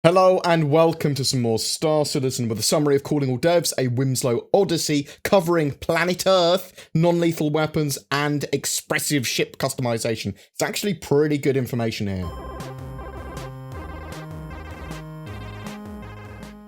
Hello and welcome to some more Star Citizen with a summary of Calling All Devs, a Wilmslow Odyssey covering Planet Earth, non-lethal weapons and expressive ship customization. It's actually pretty good information here.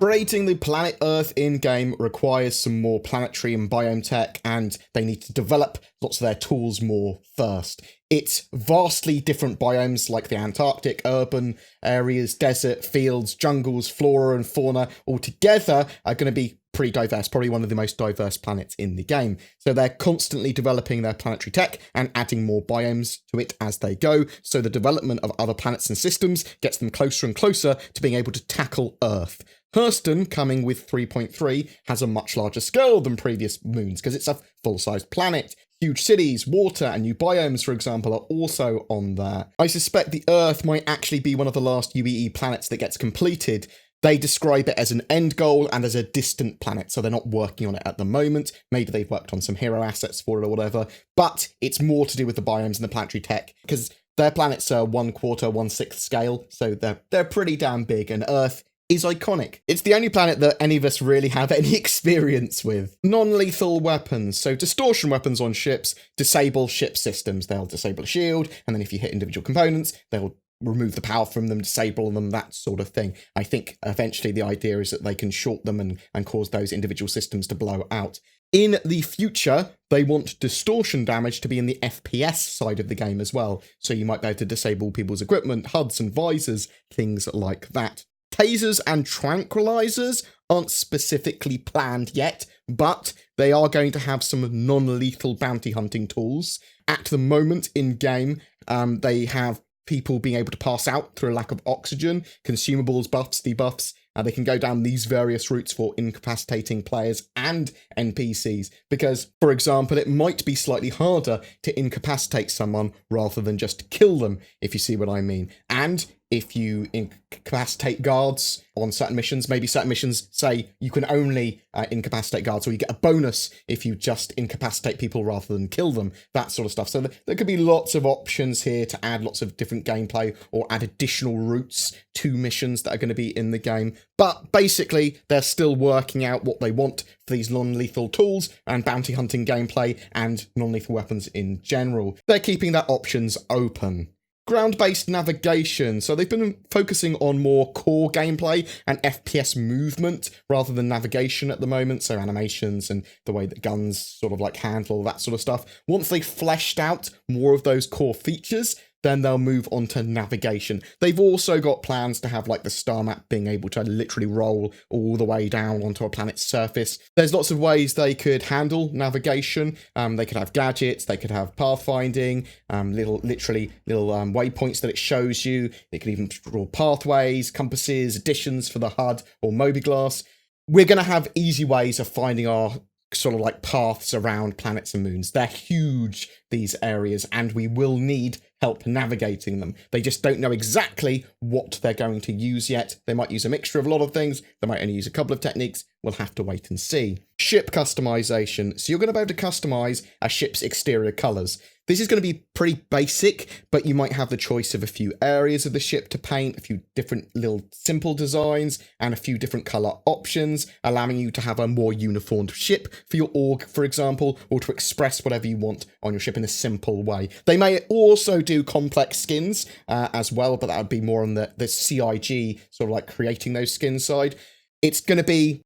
Creating the Planet Earth in-game requires some more planetary and biome tech, and they need to develop lots of their tools more first. It's vastly different biomes like the Antarctic, urban areas, desert, fields, jungles, flora and fauna all together are going to be pretty diverse, probably one of the most diverse planets in the game. So they're constantly developing their planetary tech and adding more biomes to it as they go. So the development of other planets and systems gets them closer and closer to being able to tackle Earth. Hurston, coming with 3.3, has a much larger scale than previous moons because it's a full-sized planet. Huge cities, water, and new biomes, for example, are also on there. I suspect the Earth might actually be one of the last UEE planets that gets completed. They describe it as an end goal and as a distant planet, so they're not working on it at the moment. Maybe they've worked on some hero assets for it or whatever, but it's more to do with the biomes and the planetary tech, because their planets are 1/4, 1/6 scale, so they're pretty damn big, and Earth is iconic. It's the only planet that any of us really have any experience with. Non-lethal weapons. So distortion weapons on ships disable ship systems. They'll disable a shield, and then if you hit individual components, they'll remove the power from them, disable them, that sort of thing. I think eventually the idea is that they can short them and cause those individual systems to blow out. In the future, they want distortion damage to be in the FPS side of the game as well. So you might be able to disable people's equipment, HUDs and visors, things like that. Tasers and tranquilizers aren't specifically planned yet, but they are going to have some non-lethal bounty hunting tools. At the moment in-game, they have people being able to pass out through a lack of oxygen, consumables, buffs, debuffs. They can go down these various routes for incapacitating players and NPCs, because, for example, it might be slightly harder to incapacitate someone rather than just kill them, if you see what I mean. And if you incapacitate guards on certain missions, maybe certain missions say you can only incapacitate guards, or you get a bonus if you just incapacitate people rather than kill them, that sort of stuff. So there could be lots of options here to add lots of different gameplay or add additional routes to missions that are going to be in the game. But basically, they're still working out what they want for these non-lethal tools and bounty hunting gameplay and non-lethal weapons in general. They're keeping their options open. Ground-based navigation. So they've been focusing on more core gameplay and FPS movement rather than navigation at the moment. So animations and the way that guns sort of like handle that sort of stuff. Once they've fleshed out more of those core features, then they'll move on to navigation. They've also got plans to have like the star map being able to literally roll all the way down onto a planet's surface. There's lots of ways they could handle navigation. They could have gadgets, they could have pathfinding, little waypoints that it shows you. They could even draw pathways, compasses, additions for the HUD or mobiGlass. We're going to have easy ways of finding our sort of like paths around planets and moons. They're huge, these areas, and we will need help navigating them. They just don't know exactly what they're going to use yet. They might use a mixture of a lot of things. They might only use a couple of techniques. We'll have to wait and see. Ship customization. So you're going to be able to customize a ship's exterior colors. This is going to be pretty basic, but you might have the choice of a few areas of the ship to paint, a few different little simple designs, and a few different color options, allowing you to have a more uniformed ship for your org, for example, or to express whatever you want on your ship in a simple way. They may also do complex skins as well, but that would be more on the CIG, sort of like creating those skins side. It's going to be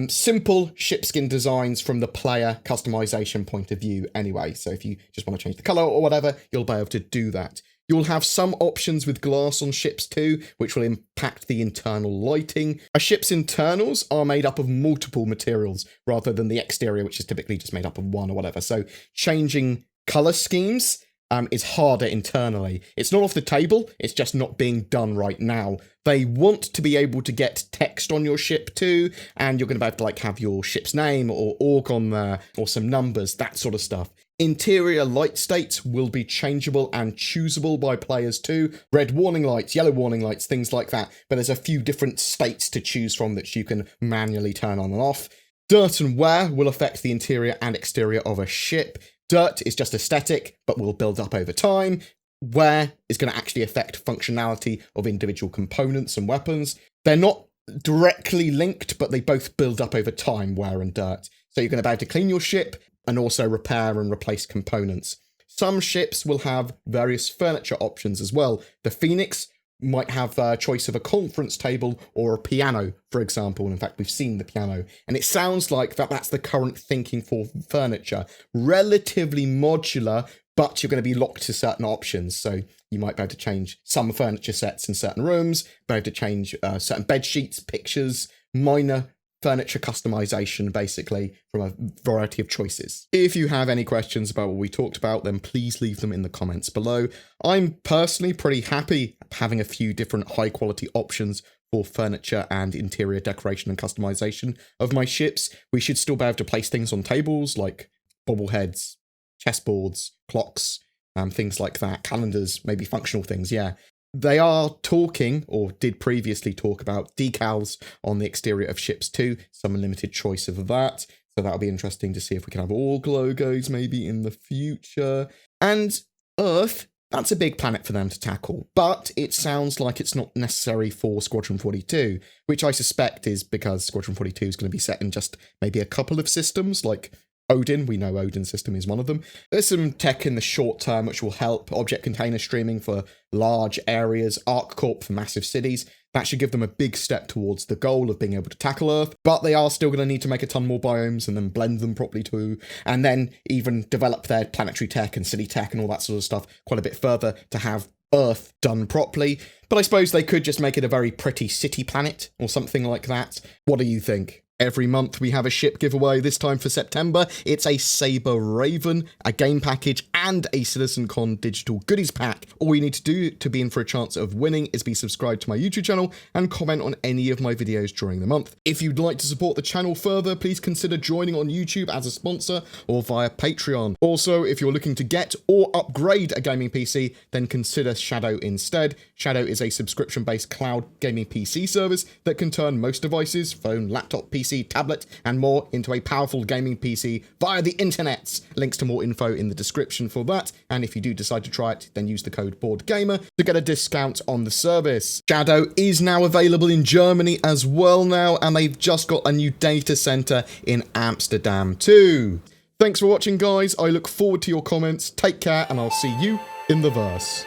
simple ship skin designs from the player customization point of view anyway. So if you just want to change the color or whatever, you'll be able to do that. You'll have some options with glass on ships too, which will impact the internal lighting. A ship's internals are made up of multiple materials rather than the exterior, which is typically just made up of one or whatever. So changing color schemes is harder internally. It's not off the table, it's just not being done right now. They want to be able to get text on your ship too, and you're going to be able to like have your ship's name or org on there, or some numbers, that sort of stuff. Interior light states will be changeable and choosable by players too. Red warning lights, yellow warning lights, things like that. But there's a few different states to choose from that you can manually turn on and off. Dirt and wear will affect the interior and exterior of a ship. Dirt is just aesthetic, but will build up over time. Wear is going to actually affect functionality of individual components and weapons. They're not directly linked, but they both build up over time, wear and dirt. So you're going to be able to clean your ship and also repair and replace components. Some ships will have various furniture options as well. The Phoenix might have a choice of a conference table or a piano, for example. In fact, we've seen the piano. And it sounds like that's the current thinking for furniture. Relatively modular, but you're going to be locked to certain options. So you might be able to change some furniture sets in certain rooms, be able to change certain bed sheets, pictures, minor furniture customization, basically, from a variety of choices. If you have any questions about what we talked about, then please leave them in the comments below. I'm personally pretty happy having a few different high quality options for furniture and interior decoration and customization of my ships. We should still be able to place things on tables like bobbleheads, chessboards, clocks, things like that, calendars, maybe functional things, yeah. They are talking, or did previously talk about, decals on the exterior of ships too. Some limited choice of that. So that'll be interesting to see if we can have org logos maybe in the future. And Earth, that's a big planet for them to tackle. But it sounds like it's not necessary for Squadron 42, which I suspect is because Squadron 42 is going to be set in just maybe a couple of systems, like Odin. We know Odin's system is one of them. There's some tech in the short term which will help. Object container streaming for large areas, ArcCorp for massive cities. That should give them a big step towards the goal of being able to tackle Earth, but they are still going to need to make a ton more biomes and then blend them properly too, and then even develop their planetary tech and city tech and all that sort of stuff quite a bit further to have Earth done properly. But I suppose they could just make it a very pretty city planet or something like that. What do you think? Every month we have a ship giveaway. This time for September, it's a Saber Raven, a game package, and a CitizenCon digital goodies pack. All you need to do to be in for a chance of winning is be subscribed to my YouTube channel and comment on any of my videos during the month. If you'd like to support the channel further, please consider joining on YouTube as a sponsor or via Patreon. Also, if you're looking to get or upgrade a gaming PC, then consider Shadow instead. Shadow is a subscription-based cloud gaming PC service that can turn most devices, phone, laptop, PC, tablet, and more into a powerful gaming PC via the internets. Links to more info in the description for that, and if you do decide to try it, then use the code BoredGamer to get a discount on the service. Shadow is now available in Germany as well now, and they've just got a new data center in Amsterdam too. Thanks for watching, guys. I look forward to your comments. Take care, and I'll see you in the verse.